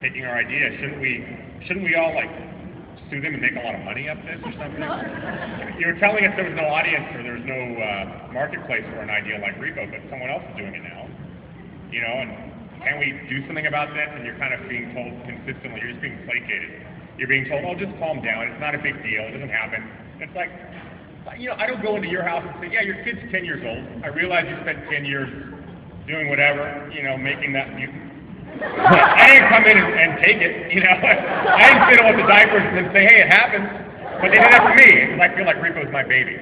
taking our idea. Shouldn't we all like sue them and make a lot of money off this or something? You were telling us there was no audience or there was no marketplace for an idea like Repo, but someone else is doing it now. You know, and can we do something about this? And you're kind of being told consistently, you're just being placated. You're being told, oh, just calm down. It's not a big deal. It doesn't happen. It's like, you know, I don't go into your house and say, yeah, your kid's 10 years old. I realize you spent 10 years doing whatever, you know, making that mutant. I didn't come in and take it, you know. I didn't fit on with the diapers and then say, hey, it happens. But they did that for me, because I feel like Repo's my baby.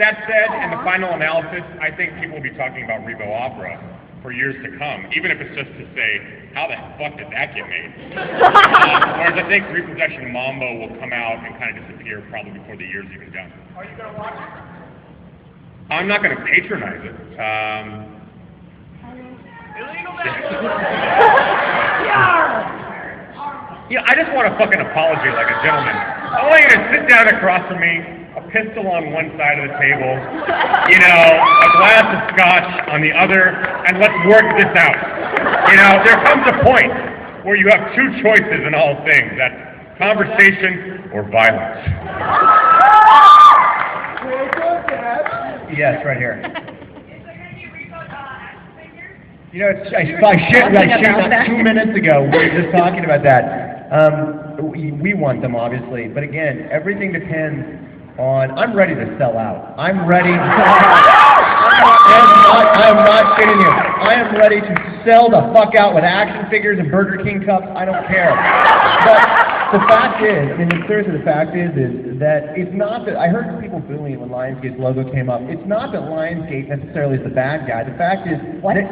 That said, in the final analysis, I think people will be talking about Repo Opera for years to come, even if it's just to say, how the fuck did that get made? Whereas I think Reproduction Mambo will come out and kind of disappear probably before the year's even done. Are you going to watch it? I'm not going to patronize it. Illegal Yeah, I just want a fucking apology like a gentleman. I want you to sit down across from me, a pistol on one side of the table, you know, a glass of scotch on the other, and let's work this out. You know, there comes a point where you have two choices in all things. That's conversation or violence. Yes, right here. You know, I shared that 2 minutes ago. We were just talking about that. We want them, obviously, but again, everything depends on. I'm ready to sell out. I'm ready. I'm not kidding you. I am ready to sell the fuck out with action figures and Burger King cups. I don't care. But the fact is, I mean, seriously, the fact is that it's not that I heard people booing when Lionsgate's logo came up. It's not that Lionsgate necessarily is the bad guy. The fact is, they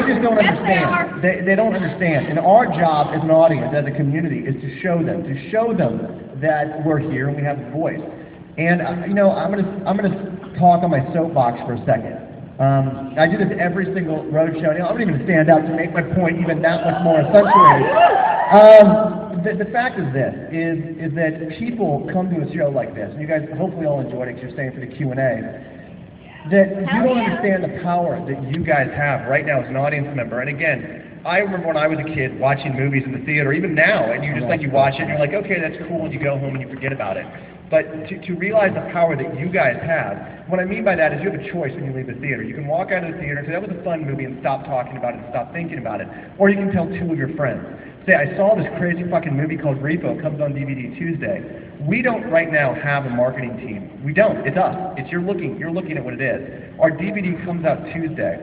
just don't understand. They don't understand. And our job as an audience, as a community, is to show them that we're here and we have a voice. And you know, I'm gonna talk on my soapbox for a second. I do this every single road show. You know, I'm not even gonna stand up to make my point even that much more accentuated. The fact is this: is that people come to a show like this, and you guys hopefully all enjoyed it because you're staying for the Q&A. That you don't understand the power that you guys have right now as an audience member. And again, I remember when I was a kid watching movies in the theater, even now, and you just like you watch it, and you're like, okay, that's cool, and you go home and you forget about it. But to realize the power that you guys have, what I mean by that is you have a choice when you leave the theater. You can walk out of the theater and say, that was a fun movie, and stop talking about it and stop thinking about it. Or you can tell two of your friends. Say, I saw this crazy fucking movie called Repo, it comes on DVD Tuesday. We don't right now have a marketing team. We don't. It's us. It's you're looking at what it is. Our DVD comes out Tuesday.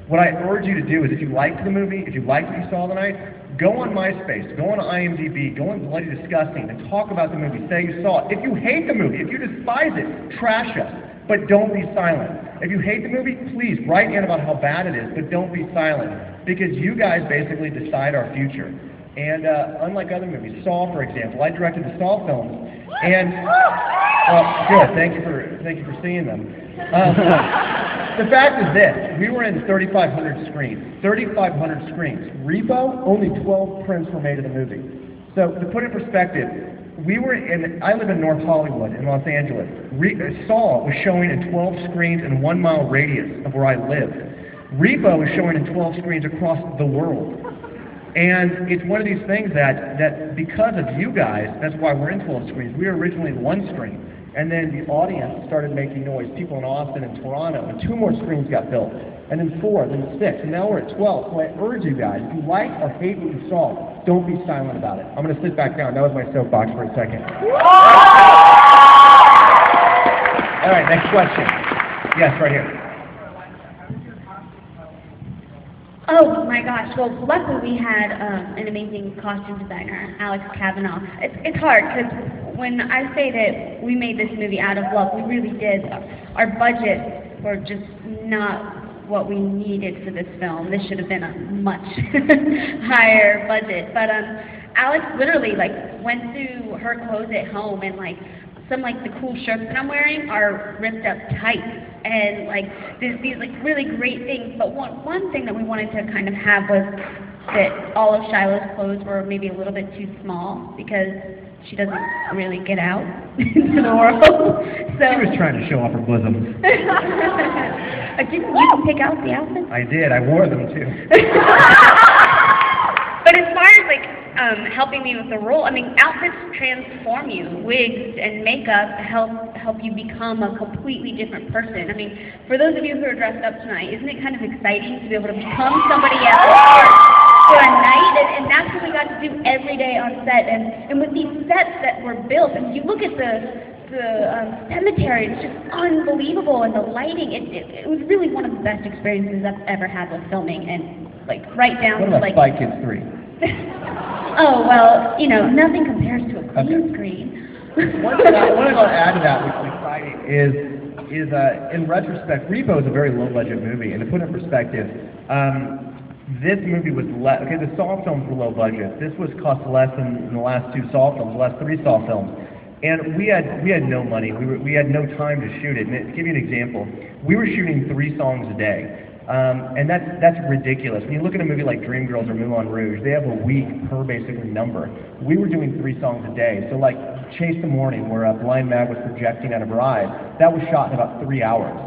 What I urge you to do is if you liked the movie, if you liked what you saw tonight, go on MySpace, go on IMDb, go on Bloody Disgusting, and talk about the movie. Say you saw it. If you hate the movie, if you despise it, trash us. But don't be silent. If you hate the movie, please write in about how bad it is, but don't be silent. Because you guys basically decide our future. And unlike other movies, Saw, for example, I directed the Saw films, and good. Thank you for seeing them. The fact is this: we were in 3,500 screens. 3,500 screens. Repo, only 12 prints were made of the movie. So to put it in perspective, I live in North Hollywood in Los Angeles. Saw was showing in 12 screens in a 1 mile radius of where I lived. Repo was showing in 12 screens across the world. And it's one of these things that because of you guys, that's why we're in 12 screens. We were originally 1 screen. And then the audience started making noise. People in Austin and Toronto. And 2 more screens got built. And then 4, then 6. And now we're at 12. So I urge you guys, if you like or hate what you saw, don't be silent about it. I'm going to sit back down. That was my soapbox for a second. All right, next question. Yes, right here. Oh my gosh, well luckily we had an amazing costume designer, Alex Kavanaugh. It's hard because when I say that we made this movie out of love, we really did. Our budget were just not what we needed for this film. This should have been a much higher budget. But Alex literally went through her clothes at home and some the cool shirts that I'm wearing are ripped up tight. And there's these really great things, but one thing that we wanted to kind of have was that all of Shiloh's clothes were maybe a little bit too small because she doesn't really get out into the world. So she was trying to show off her bosoms. You can pick out the outfits? I did. I wore them too. helping me with the role. I mean, outfits transform you. Wigs and makeup help you become a completely different person. I mean, for those of you who are dressed up tonight, isn't it kind of exciting to be able to become somebody else for a night? And that's what we got to do every day on set. And with these sets that were built, and you look at the cemetery, it's just unbelievable, and the lighting, it was really one of the best experiences I've ever had with filming, and like right down What to about like... Spy Kids 3? Oh, well, you know, nothing compares to a green screen. One thing I want to add to that, which is exciting, is in retrospect, Repo is a very low-budget movie, and to put it in perspective, this movie was less, okay, the Saw films were low budget. This was cost less than the last two Saw films, the last three Saw films. And we had no money. We had no time to shoot it. And to give you an example, we were shooting 3 songs a day, and that's ridiculous. When you look at a movie like Dreamgirls or Moulin Rouge, they have a week per basically number. We were doing 3 songs a day. So like Chase the Morning, where Blind Mag was projecting out of her eyes, that was shot in about 3 hours.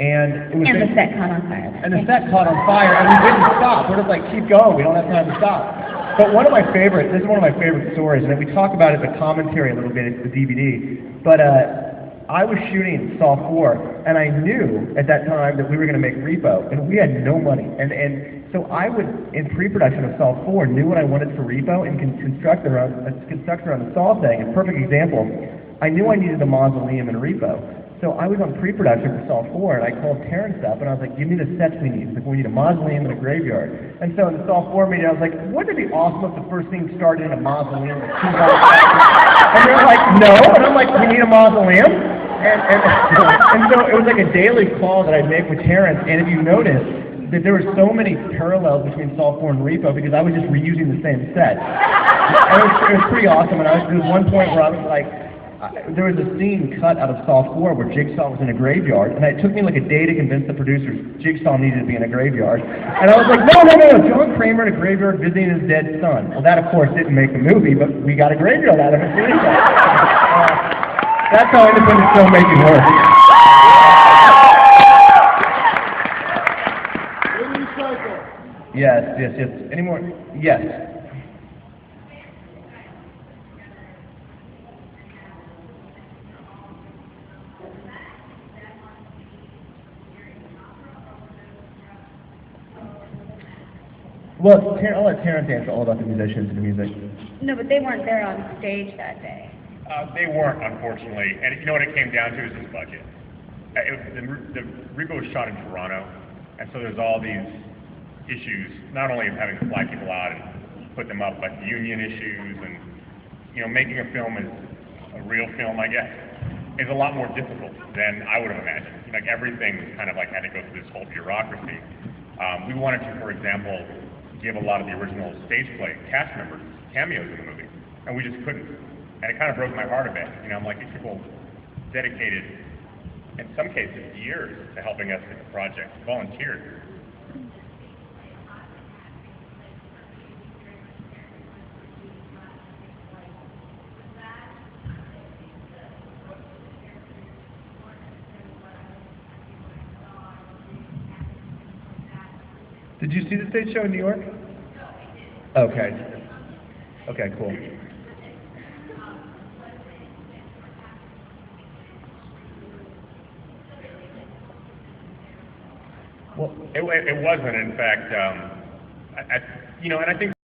And it was the set caught on fire. And the set caught on fire, and we didn't stop. We're just like, keep going. We don't have time to stop. But this is one of my favorite stories, and we talk about it in the commentary a little bit, it's the DVD, but I was shooting Saw 4, and I knew at that time that we were going to make Repo, and we had no money, and so I would, in pre-production of Saw 4, knew what I wanted for Repo, and construct around the Saw thing. A perfect example, I knew I needed a mausoleum in Repo. So I was on pre-production for Saw 4, and I called Terrence up, and I was like, give me the sets we need. Like, we need a mausoleum and a graveyard. And so in the Saw 4 meeting, I was like, wouldn't it be awesome if the first thing started in a mausoleum with 2 guys? And they're like, no. And I'm like, we need a mausoleum? And so it was like a daily call that I'd make with Terrence, and if you notice, that there were so many parallels between Saw 4 and Repo because I was just reusing the same set. And it was pretty awesome, and there was one point where I was like, there was a scene cut out of Saw 4 where Jigsaw was in a graveyard, and it took me like a day to convince the producers Jigsaw needed to be in a graveyard. And I was like, no, John Kramer in a graveyard visiting his dead son. Well, that of course didn't make the movie, but we got a graveyard out of it. That's how independent filmmaking works. Yes. Any more? Yes. Well, I'll let Terrence answer all about the musicians and the music. No, but they weren't there on stage that day. They weren't, unfortunately. And you know what it came down to is his budget. The Repo was shot in Toronto, and so there's all these issues, not only of having to fly people out and put them up, but union issues, and making a film is a real film, I guess, is a lot more difficult than I would have imagined. Like everything kind of like had to go through this whole bureaucracy. We wanted to, for example, give a lot of the original stage play cast members cameos in the movie, and we just couldn't. And it kind of broke my heart a bit. I'm like, these people dedicated, in some cases, years to helping us with the project, volunteered. Did you see the stage show in New York? Okay. Okay, cool. Well, it wasn't, in fact, and I think